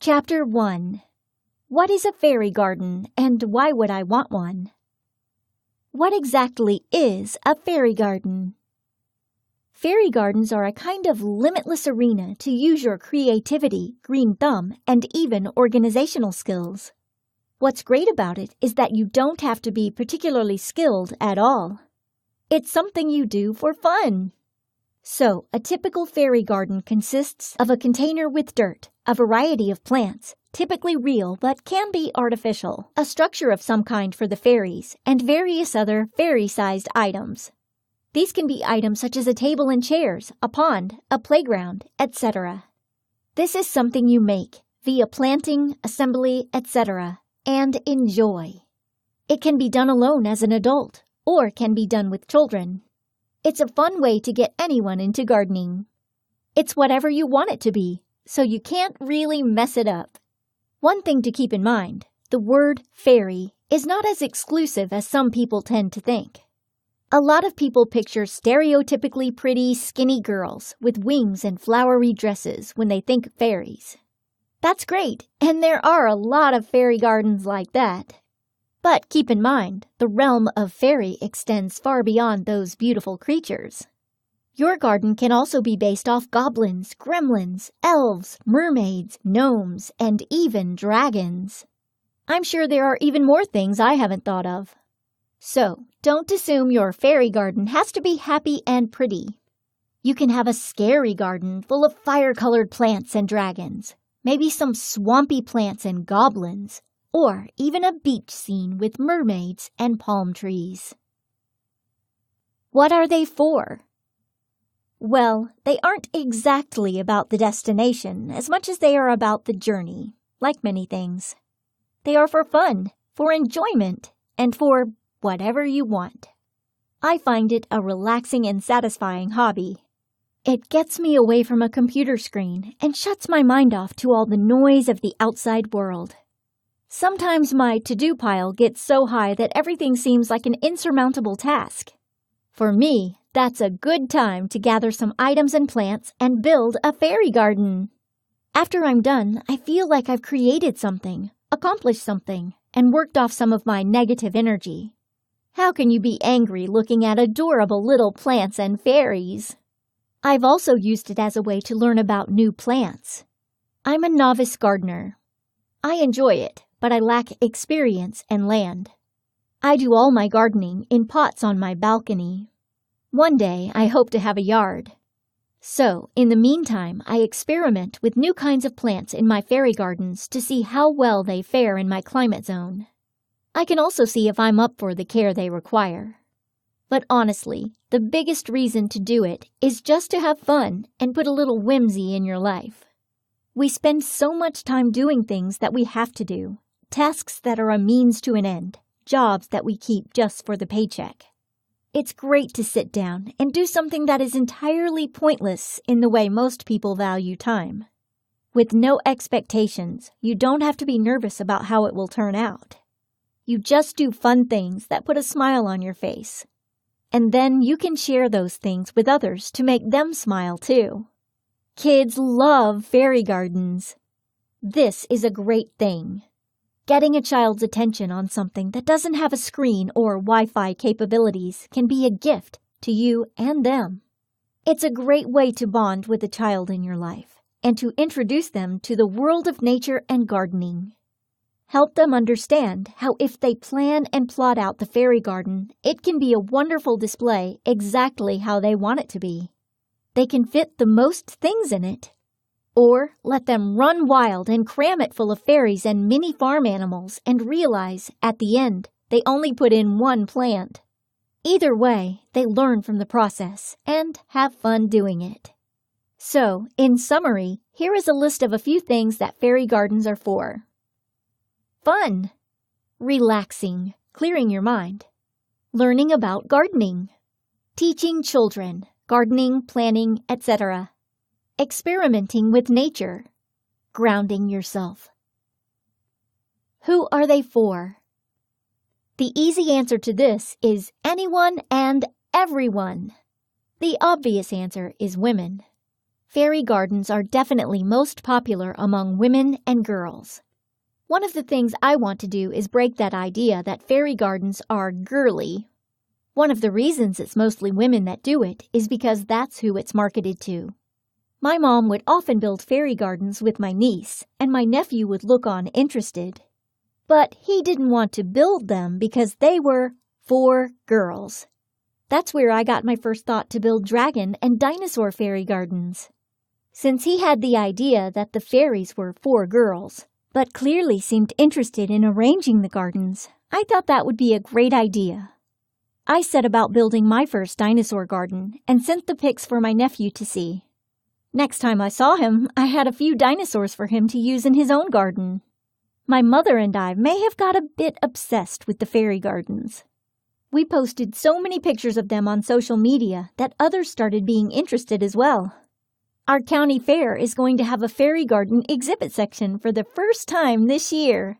Chapter 1. What is a fairy garden and why would I want one? What exactly is a fairy garden? Fairy gardens are a kind of limitless arena to use your creativity, green thumb, and even organizational skills. What's great about it is that you don't have to be particularly skilled at all. It's something you do for fun. So, a typical fairy garden consists of a container with dirt, a variety of plants, typically real but can be artificial, a structure of some kind for the fairies, and various other fairy-sized items. These can be items such as a table and chairs, a pond, a playground, etc. This is something you make via planting, assembly, etc., and enjoy. It can be done alone as an adult, or can be done with children. It's a fun way to get anyone into gardening. It's whatever you want it to be, so you can't really mess it up. One thing to keep in mind, the word fairy is not as exclusive as some people tend to think. A lot of people picture stereotypically pretty, skinny girls with wings and flowery dresses when they think fairies. That's great, and there are a lot of fairy gardens like that. But keep in mind, the realm of fairy extends far beyond those beautiful creatures. Your garden can also be based off goblins, gremlins, elves, mermaids, gnomes, and even dragons. I'm sure there are even more things I haven't thought of. So, don't assume your fairy garden has to be happy and pretty. You can have a scary garden full of fire-colored plants and dragons, maybe some swampy plants and goblins, or even a beach scene with mermaids and palm trees. What are they for? Well, they aren't exactly about the destination as much as they are about the journey, like many things. They are for fun, for enjoyment, and for whatever you want. I find it a relaxing and satisfying hobby. It gets me away from a computer screen and shuts my mind off to all the noise of the outside world. Sometimes my to-do pile gets so high that everything seems like an insurmountable task. For me, that's a good time to gather some items and plants and build a fairy garden. After I'm done, I feel like I've created something, accomplished something, and worked off some of my negative energy. How can you be angry looking at adorable little plants and fairies? I've also used it as a way to learn about new plants. I'm a novice gardener. I enjoy it, but I lack experience and land. I do all my gardening in pots on my balcony. One day, I hope to have a yard. So, in the meantime, I experiment with new kinds of plants in my fairy gardens to see how well they fare in my climate zone. I can also see if I'm up for the care they require. But honestly, the biggest reason to do it is just to have fun and put a little whimsy in your life. We spend so much time doing things that we have to do, tasks that are a means to an end, jobs that we keep just for the paycheck. It's great to sit down and do something that is entirely pointless in the way most people value time. With no expectations, you don't have to be nervous about how it will turn out. You just do fun things that put a smile on your face. And then you can share those things with others to make them smile too. Kids love fairy gardens. This is a great thing. Getting a child's attention on something that doesn't have a screen or Wi-Fi capabilities can be a gift to you and them. It's a great way to bond with a child in your life and to introduce them to the world of nature and gardening. Help them understand how if they plan and plot out the fairy garden, it can be a wonderful display exactly how they want it to be. They can fit the most things in it. Or let them run wild and cram it full of fairies and mini farm animals and realize, at the end, they only put in one plant. Either way, they learn from the process and have fun doing it. So, in summary, here is a list of a few things that fairy gardens are for. Fun. Relaxing, clearing your mind. Learning about gardening. Teaching children, gardening, planning, etc. Experimenting with nature. Grounding yourself. Who are they for? The easy answer to this is anyone and everyone. The obvious answer is women. Fairy gardens are definitely most popular among women and girls. One of the things I want to do is break that idea that fairy gardens are girly. One of the reasons it's mostly women that do it is because that's who it's marketed to. My mom would often build fairy gardens with my niece, and my nephew would look on interested. But he didn't want to build them because they were for girls. That's where I got my first thought to build dragon and dinosaur fairy gardens. Since he had the idea that the fairies were for girls, but clearly seemed interested in arranging the gardens, I thought that would be a great idea. I set about building my first dinosaur garden and sent the pics for my nephew to see. Next time I saw him, I had a few dinosaurs for him to use in his own garden. My mother and I may have got a bit obsessed with the fairy gardens. We posted so many pictures of them on social media that others started being interested as well. Our county fair is going to have a fairy garden exhibit section for the first time this year.